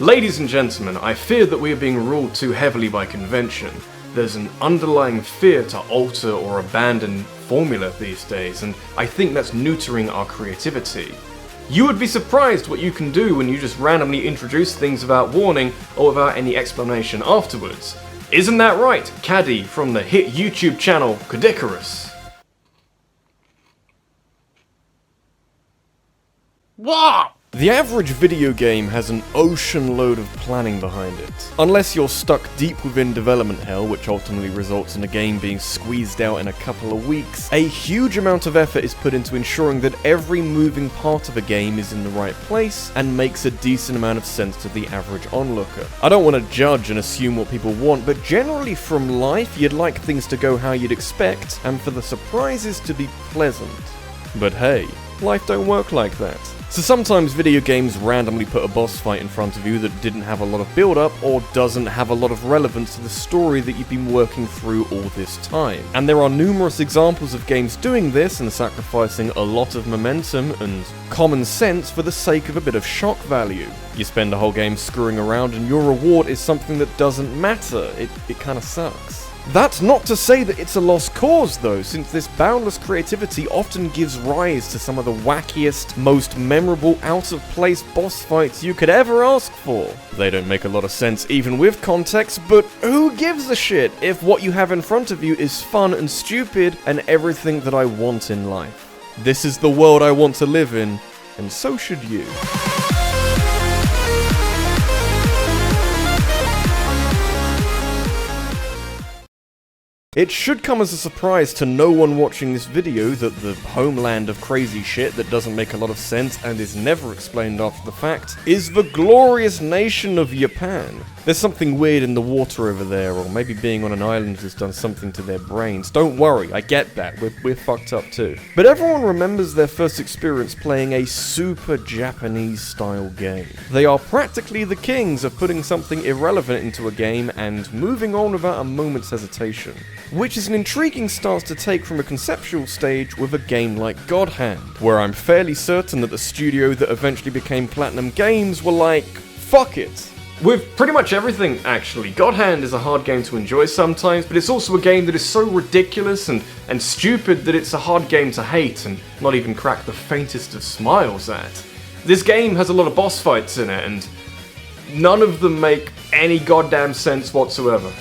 Ladies and gentlemen, I fear that we are being ruled too heavily by convention. There's an underlying fear to alter or abandon formula these days, and I think that's neutering our creativity. You would be surprised what you can do when you just randomly introduce things without warning or without any explanation afterwards. Isn't that right, Caddy from the hit YouTube channel Codicarus? What? The average video game has an ocean load of planning behind it. Unless you're stuck deep within development hell, which ultimately results in a game being squeezed out in a couple of weeks, a huge amount of effort is put into ensuring that every moving part of a game is in the right place and makes a decent amount of sense to the average onlooker. I don't want to judge and assume what people want, but generally from life you'd like things to go how you'd expect and for the surprises to be pleasant. But hey, life don't work like that. So sometimes video games randomly put a boss fight in front of you that didn't have a lot of build-up or doesn't have a lot of relevance to the story that you've been working through all this time. And there are numerous examples of games doing this and sacrificing a lot of momentum and common sense for the sake of a bit of shock value. You spend a whole game screwing around and your reward is something that doesn't matter. It kinda sucks. That's not to say that it's a lost cause though, since this boundless creativity often gives rise to some of the wackiest, most memorable, out-of-place boss fights you could ever ask for. They don't make a lot of sense even with context, but who gives a shit if what you have in front of you is fun and stupid and everything that I want in life. This is the world I want to live in, and so should you. It should come as a surprise to no one watching this video that the homeland of crazy shit that doesn't make a lot of sense and is never explained after the fact is the glorious nation of Japan. There's something weird in the water over there, or maybe being on an island has done something to their brains. Don't worry, I get that, we're fucked up too. But everyone remembers their first experience playing a super Japanese style game. They are practically the kings of putting something irrelevant into a game and moving on without a moment's hesitation. Which is an intriguing stance to take from a conceptual stage with a game like God Hand, where I'm fairly certain that the studio that eventually became Platinum Games were like, fuck it. With pretty much everything, actually. God Hand is a hard game to enjoy sometimes, but it's also a game that is so ridiculous and stupid that it's a hard game to hate and not even crack the faintest of smiles at. This game has a lot of boss fights in it, and none of them make any goddamn sense whatsoever.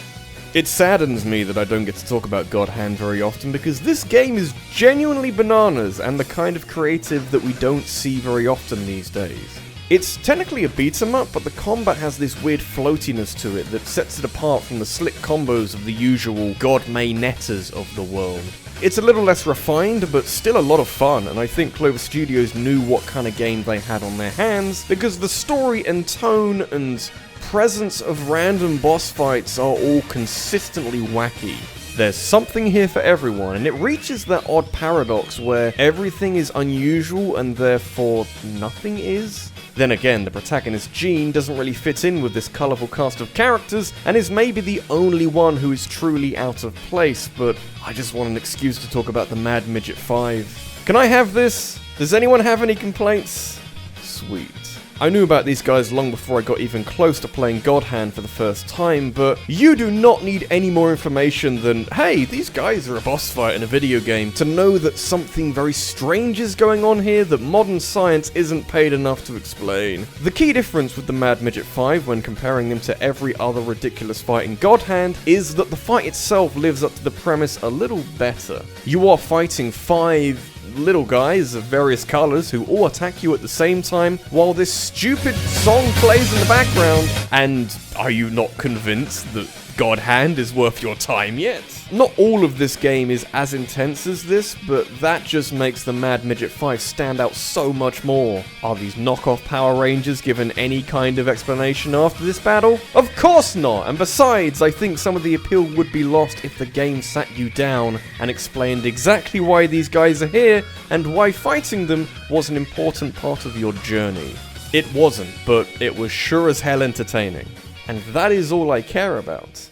It saddens me that I don't get to talk about God Hand very often because this game is genuinely bananas and the kind of creative that we don't see very often these days. It's technically a beat-em-up, but the combat has this weird floatiness to it that sets it apart from the slick combos of the usual God May-netters of the world. It's a little less refined, but still a lot of fun, and I think Clover Studios knew what kind of game they had on their hands, because the story and tone and presence of random boss fights are all consistently wacky. There's something here for everyone, and it reaches that odd paradox where everything is unusual and therefore nothing is. Then again, the protagonist Jean doesn't really fit in with this colourful cast of characters and is maybe the only one who is truly out of place, but I just want an excuse to talk about the Mad Midget 5. Can I have this? Does anyone have any complaints? Sweet. I knew about these guys long before I got even close to playing God Hand for the first time, but you do not need any more information than, hey, these guys are a boss fight in a video game, to know that something very strange is going on here that modern science isn't paid enough to explain. The key difference with the Mad Midget 5 when comparing them to every other ridiculous fight in God Hand is that the fight itself lives up to the premise a little better. You are fighting 5 little guys of various colors who all attack you at the same time while this stupid song plays in the background. And are you not convinced that God Hand is worth your time yet? Not all of this game is as intense as this, but that just makes the Mad Midget 5 stand out so much more. Are these knockoff Power Rangers given any kind of explanation after this battle? Of course not, and besides, I think some of the appeal would be lost if the game sat you down and explained exactly why these guys are here and why fighting them was an important part of your journey. It wasn't, but it was sure as hell entertaining. And that is all I care about.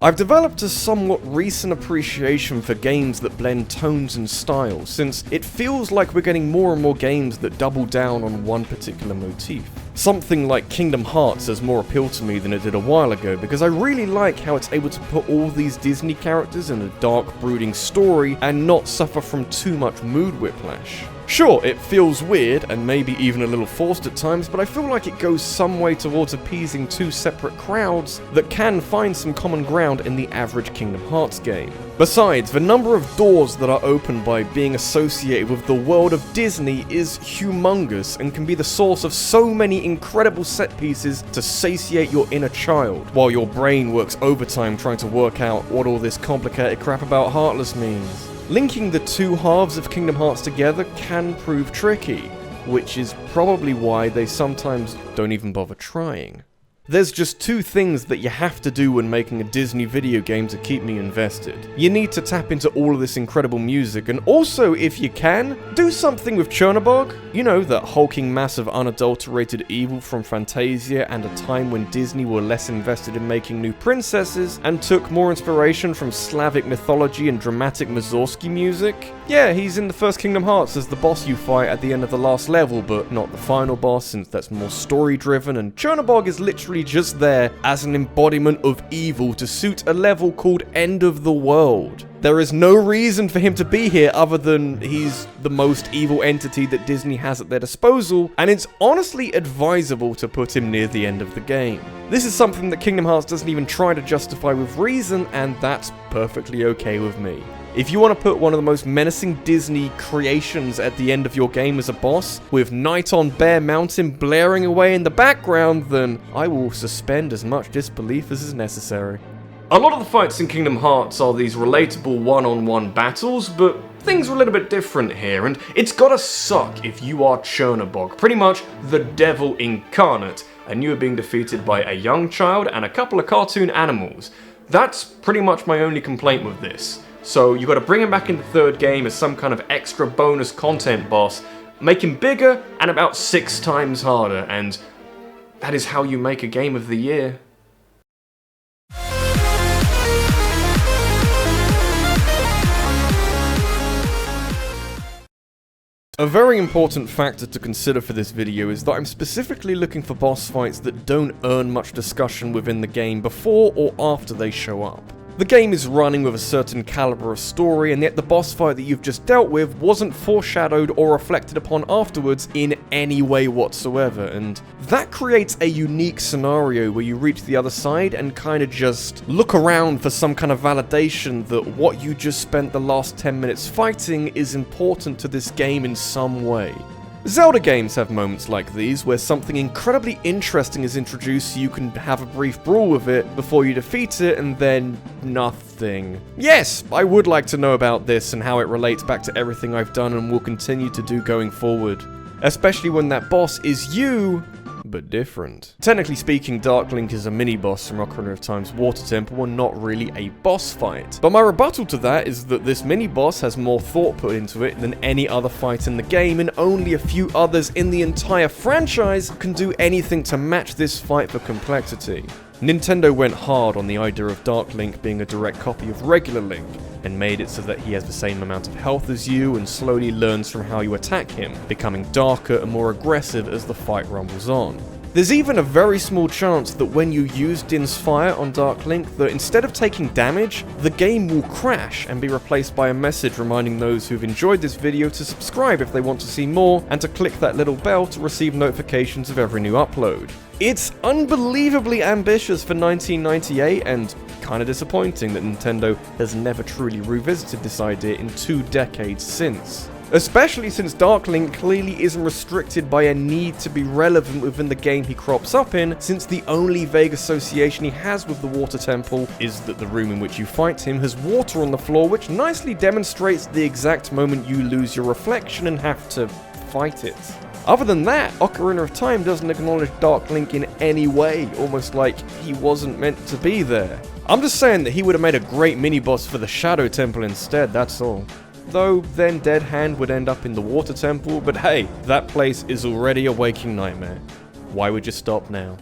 I've developed a somewhat recent appreciation for games that blend tones and styles, since it feels like we're getting more and more games that double down on one particular motif. Something like Kingdom Hearts has more appeal to me than it did a while ago, because I really like how it's able to put all these Disney characters in a dark, brooding story and not suffer from too much mood whiplash. Sure, it feels weird, and maybe even a little forced at times, but I feel like it goes some way towards appeasing two separate crowds that can find some common ground in the average Kingdom Hearts game. Besides, the number of doors that are opened by being associated with the world of Disney is humongous, and can be the source of so many incredible set pieces to satiate your inner child, while your brain works overtime trying to work out what all this complicated crap about Heartless means. Linking the two halves of Kingdom Hearts together can prove tricky, which is probably why they sometimes don't even bother trying. There's just two things that you have to do when making a Disney video game to keep me invested. You need to tap into all of this incredible music, and also, if you can, do something with Chernabog. You know, that hulking mass of unadulterated evil from Fantasia and a time when Disney were less invested in making new princesses and took more inspiration from Slavic mythology and dramatic Mussorgsky music. Yeah, he's in the first Kingdom Hearts as the boss you fight at the end of the last level, but not the final boss, since that's more story-driven, and Chernabog is literally just there as an embodiment of evil to suit a level called End of the World. There is no reason for him to be here other than he's the most evil entity that Disney has at their disposal, and it's honestly advisable to put him near the end of the game. This is something that Kingdom Hearts doesn't even try to justify with reason, and that's perfectly okay with me. If you want to put one of the most menacing Disney creations at the end of your game as a boss, with Night on Bear Mountain blaring away in the background, then I will suspend as much disbelief as is necessary. A lot of the fights in Kingdom Hearts are these relatable one-on-one battles, but things are a little bit different here, and it's gotta suck if you are Chernabog, pretty much the devil incarnate, and you are being defeated by a young child and a couple of cartoon animals. That's pretty much my only complaint with this. So you gotta bring him back in the third game as some kind of extra bonus content boss, make him bigger and about 6 times harder, and that is how you make a game of the year. A very important factor to consider for this video is that I'm specifically looking for boss fights that don't earn much discussion within the game before or after they show up. The game is running with a certain caliber of story, and yet the boss fight that you've just dealt with wasn't foreshadowed or reflected upon afterwards in any way whatsoever, and that creates a unique scenario where you reach the other side and kind of just look around for some kind of validation that what you just spent the last 10 minutes fighting is important to this game in some way. Zelda games have moments like these, where something incredibly interesting is introduced so you can have a brief brawl with it before you defeat it, and then nothing. Yes, I would like to know about this and how it relates back to everything I've done and will continue to do going forward. Especially when that boss is you, but different. Technically speaking, Dark Link is a mini-boss from Ocarina of Time's Water Temple and not really a boss fight. But my rebuttal to that is that this mini-boss has more thought put into it than any other fight in the game, and only a few others in the entire franchise can do anything to match this fight for complexity. Nintendo went hard on the idea of Dark Link being a direct copy of regular Link, and made it so that he has the same amount of health as you and slowly learns from how you attack him, becoming darker and more aggressive as the fight rumbles on. There's even a very small chance that when you use Din's Fire on Dark Link, that instead of taking damage, the game will crash and be replaced by a message reminding those who've enjoyed this video to subscribe if they want to see more, and to click that little bell to receive notifications of every new upload. It's unbelievably ambitious for 1998, and kinda disappointing that Nintendo has never truly revisited this idea in 2 decades since. Especially since Dark Link clearly isn't restricted by a need to be relevant within the game he crops up in, since the only vague association he has with the Water Temple is that the room in which you fight him has water on the floor, which nicely demonstrates the exact moment you lose your reflection and have to fight it. Other than that, Ocarina of Time doesn't acknowledge Dark Link in any way, almost like he wasn't meant to be there. I'm just saying that he would have made a great mini-boss for the Shadow Temple instead, that's all. Though then Dead Hand would end up in the Water Temple, but hey, that place is already a waking nightmare. Why would you stop now?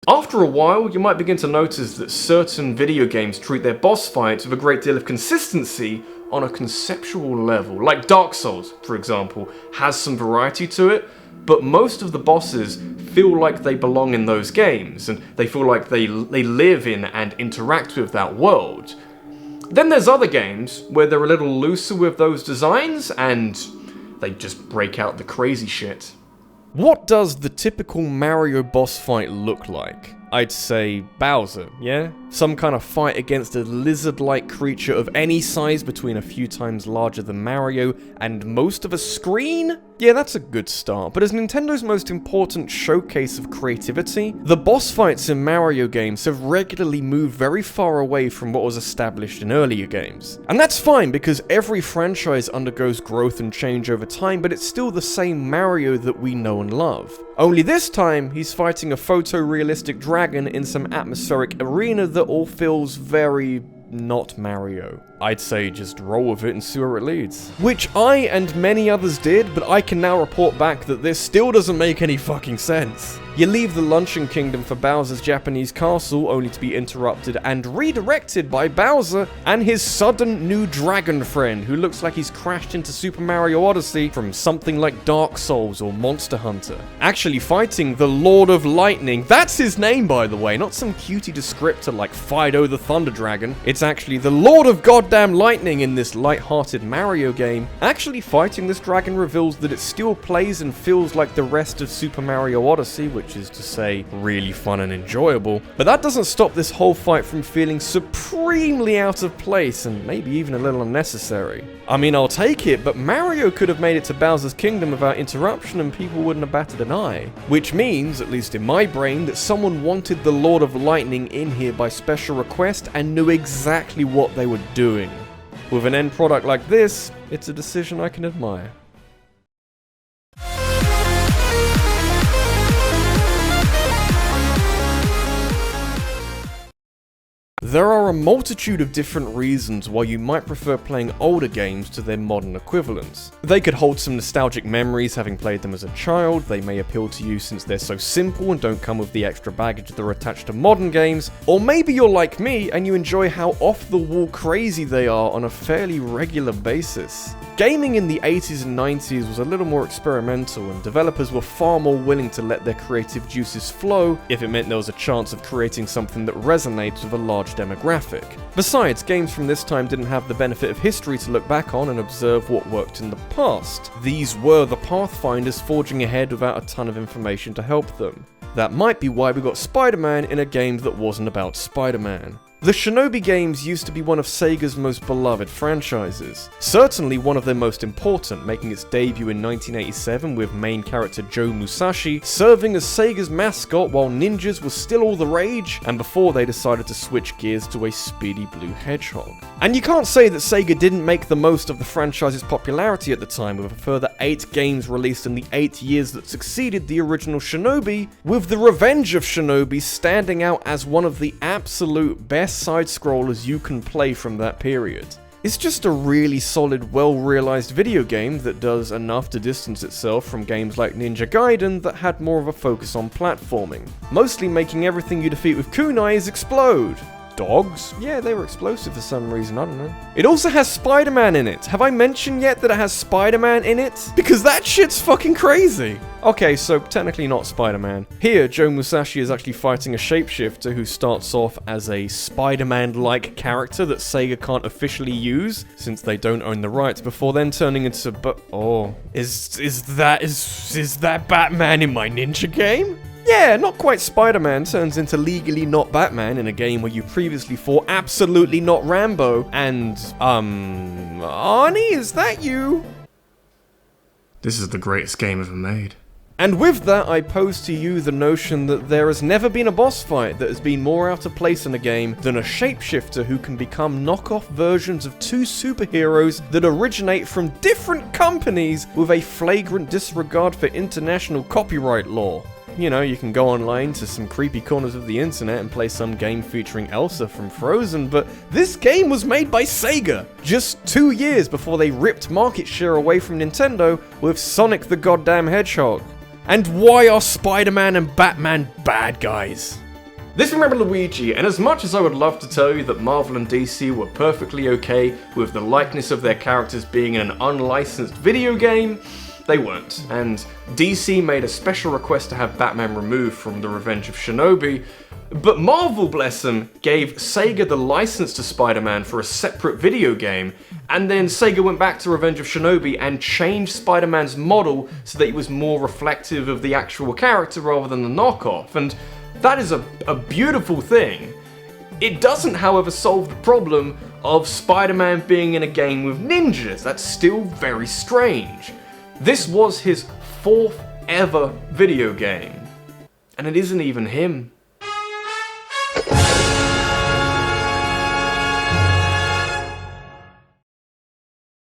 After a while, you might begin to notice that certain video games treat their boss fights with a great deal of consistency on a conceptual level. Like Dark Souls, for example, has some variety to it, but most of the bosses feel like they belong in those games, and they feel like they live in and interact with that world. Then there's other games where they're a little looser with those designs, and they just break out the crazy shit. What does the typical Mario boss fight look like? I'd say Bowser, yeah? Some kind of fight against a lizard-like creature of any size between a few times larger than Mario and most of a screen? Yeah, that's a good start, but as Nintendo's most important showcase of creativity, the boss fights in Mario games have regularly moved very far away from what was established in earlier games. And that's fine, because every franchise undergoes growth and change over time, but it's still the same Mario that we know and love. Only this time, he's fighting a photorealistic dragon in some atmospheric arena that all feels very not Mario. I'd say just roll with it and see where it leads. Which I and many others did, but I can now report back that this still doesn't make any fucking sense. You leave the Luncheon Kingdom for Bowser's Japanese castle, only to be interrupted and redirected by Bowser and his sudden new dragon friend, who looks like he's crashed into Super Mario Odyssey from something like Dark Souls or Monster Hunter. Actually fighting the Lord of Lightning. That's his name, by the way, not some cutie descriptor like Fido the Thunder Dragon. It's actually the Lord of Goddamn Lightning in this light-hearted Mario game. Actually fighting this dragon reveals that it still plays and feels like the rest of Super Mario Odyssey, which is to say, really fun and enjoyable. But that doesn't stop this whole fight from feeling supremely out of place and maybe even a little unnecessary. I mean, I'll take it, but Mario could have made it to Bowser's Kingdom without interruption and people wouldn't have batted an eye. Which means, at least in my brain, that someone wanted the Lord of Lightning in here by special request and knew exactly what they were doing. With an end product like this, it's a decision I can admire. There are a multitude of different reasons why you might prefer playing older games to their modern equivalents. They could hold some nostalgic memories having played them as a child, they may appeal to you since they're so simple and don't come with the extra baggage that are attached to modern games, or maybe you're like me and you enjoy how off-the-wall crazy they are on a fairly regular basis. Gaming in the 80s and 90s was a little more experimental, and developers were far more willing to let their creative juices flow if it meant there was a chance of creating something that resonates with a large demographic. Besides, games from this time didn't have the benefit of history to look back on and observe what worked in the past. These were the pathfinders forging ahead without a ton of information to help them. That might be why we got Spider-Man in a game that wasn't about Spider-Man. The Shinobi games used to be one of Sega's most beloved franchises. Certainly one of their most important, making its debut in 1987 with main character Joe Musashi serving as Sega's mascot while ninjas was still all the rage, and before they decided to switch gears to a speedy blue hedgehog. And you can't say that Sega didn't make the most of the franchise's popularity at the time, with a further 8 games released in the 8 years that succeeded the original Shinobi, with the Revenge of Shinobi standing out as one of the absolute best side-scrollers you can play from that period. It's just a really solid, well-realized video game that does enough to distance itself from games like Ninja Gaiden that had more of a focus on platforming, mostly making everything you defeat with kunais explode. Dogs? Yeah, they were explosive for some reason, I don't know. It also has Spider-Man in it. Have I mentioned yet that it has Spider-Man in it? Because that shit's fucking crazy! Okay, so technically not Spider-Man. Here, Joe Musashi is actually fighting a shapeshifter who starts off as a Spider-Man-like character that Sega can't officially use, since they don't own the rights, before then turning into is that Batman in my ninja game? Yeah, not quite Spider-Man turns into legally not Batman in a game where you previously fought absolutely not Rambo, and, Arnie, is that you? This is the greatest game ever made. And with that, I pose to you the notion that there has never been a boss fight that has been more out of place in a game than a shapeshifter who can become knockoff versions of 2 superheroes that originate from different companies with a flagrant disregard for international copyright law. You know, you can go online to some creepy corners of the internet and play some game featuring Elsa from Frozen, but this game was made by Sega, just 2 years before they ripped market share away from Nintendo with Sonic the Goddamn Hedgehog. And why are Spider-Man and Batman bad guys? This is RabbidLuigi, and as much as I would love to tell you that Marvel and DC were perfectly okay with the likeness of their characters being in an unlicensed video game, they weren't. And DC made a special request to have Batman removed from the Revenge of Shinobi, but Marvel, bless them, gave Sega the license to Spider-Man for a separate video game, and then Sega went back to Revenge of Shinobi and changed Spider-Man's model so that it was more reflective of the actual character rather than the knockoff, and that is a beautiful thing. It doesn't, however, solve the problem of Spider-Man being in a game with ninjas. That's still very strange. This was his 4th ever video game, and it isn't even him.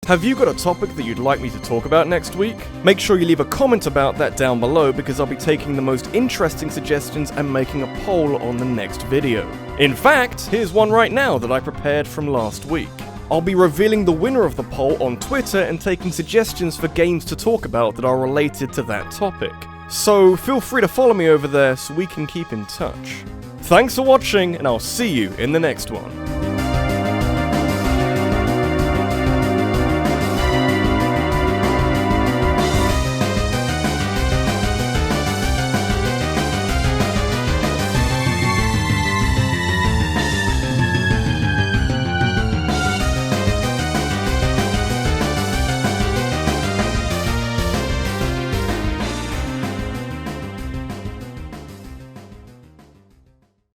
Have you got a topic that you'd like me to talk about next week? Make sure you leave a comment about that down below because I'll be taking the most interesting suggestions and making a poll on the next video. In fact, here's one right now that I prepared from last week. I'll be revealing the winner of the poll on Twitter and taking suggestions for games to talk about that are related to that topic. So feel free to follow me over there so we can keep in touch. Thanks for watching, and I'll see you in the next one.